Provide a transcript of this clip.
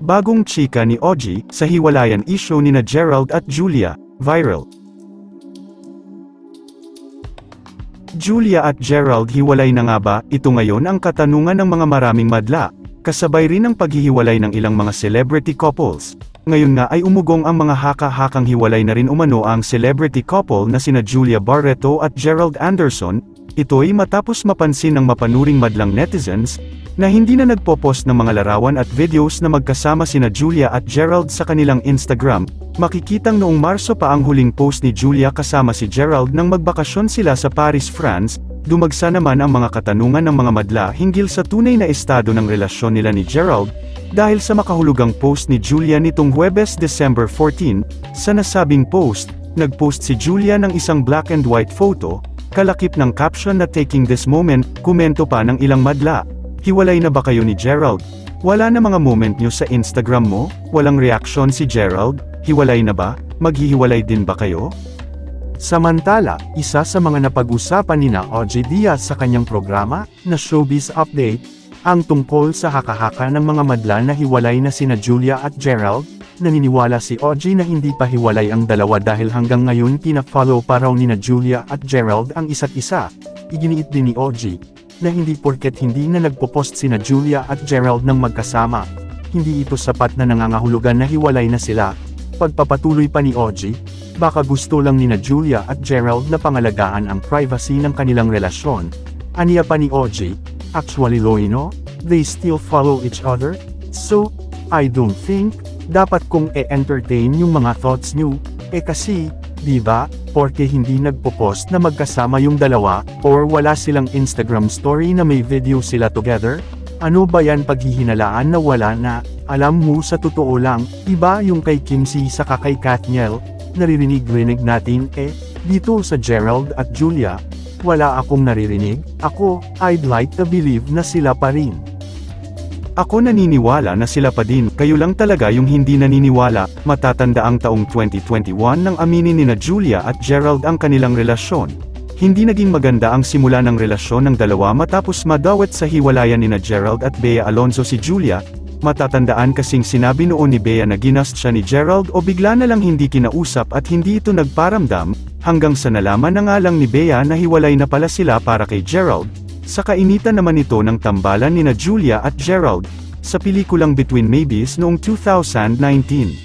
Bagong chika ni OG, sa hiwalayan issue nina Gerald at Julia, viral. Julia at Gerald hiwalay na nga ba? Ito ngayon ang katanungan ng mga maraming madla, kasabay rin ng paghihiwalay ng ilang mga celebrity couples. Ngayon nga ay umugong ang mga haka-hakang hiwalay na rin umano ang celebrity couple na sina Julia Barreto at Gerald Anderson. Ito'y matapos mapansin ng mapanuring madlang netizens, na hindi na nagpo-post ng mga larawan at videos na magkasama sina Julia at Gerald sa kanilang Instagram. Makikitang noong Marso pa ang huling post ni Julia kasama si Gerald nang magbakasyon sila sa Paris, France. Dumagsa naman ang mga katanungan ng mga madla hinggil sa tunay na estado ng relasyon nila ni Gerald, dahil sa makahulugang post ni Julia nitong Huwebes, December 14, sa nasabing post, nagpost si Julia ng isang black and white photo, kalakip ng caption na "Taking this moment", komento pa ng ilang madla. Hiwalay na ba kayo ni Gerald? Wala na mga moment nyo sa Instagram mo? Walang reaksyon si Gerald? Hiwalay na ba? Maghihiwalay din ba kayo? Samantala, isa sa mga napag-usapan nina OG Diaz sa kanyang programa, na Showbiz Update, ang tungkol sa haka-haka ng mga madla na hiwalay na sina Julia at Gerald. Naniniwala si OG na hindi pa hiwalay ang dalawa dahil hanggang ngayon pina-follow pa raw nina Julia at Gerald ang isa't isa. Iginiit din ni OG, na hindi porket hindi na nagpo-post sina Julia at Gerald ng magkasama, hindi ito sapat na nangangahulugan na hiwalay na sila. Pagpapatuloy pa ni OG, baka gusto lang nina Julia at Gerald na pangalagaan ang privacy ng kanilang relasyon. Aniya pa ni OG, actually Loino, they still follow each other, so, I don't think, dapat kong e-entertain yung mga thoughts nyo, kasi, diba, porke hindi nagpo-post na magkasama yung dalawa, or wala silang Instagram story na may video sila together? Ano ba yan paghihinalaan na wala na? Alam mo sa totoo lang, iba yung kay Kimsey saka kay Katniel, naririnig-rinig natin dito sa Gerald at Julia, wala akong naririnig. Ako, I'd like to believe na sila pa rin. Ako naniniwala na sila pa din, kayo lang talaga yung hindi naniniwala. Matatanda ang taong 2021 nang aminin nina Julia at Gerald ang kanilang relasyon. Hindi naging maganda ang simula ng relasyon ng dalawa matapos madawat sa hiwalayan nina Gerald at Bea Alonzo si Julia. Matatandaan kasing sinabi noon ni Bea na ginast siya ni Gerald o bigla na lang hindi kinausap at hindi ito nagparamdam, hanggang sa nalaman na nga lang ni Bea na hiwalay na pala sila para kay Gerald. Sa kainitan naman ito ng tambalan nina Julia at Gerald, sa pelikulang Between Maybes noong 2019.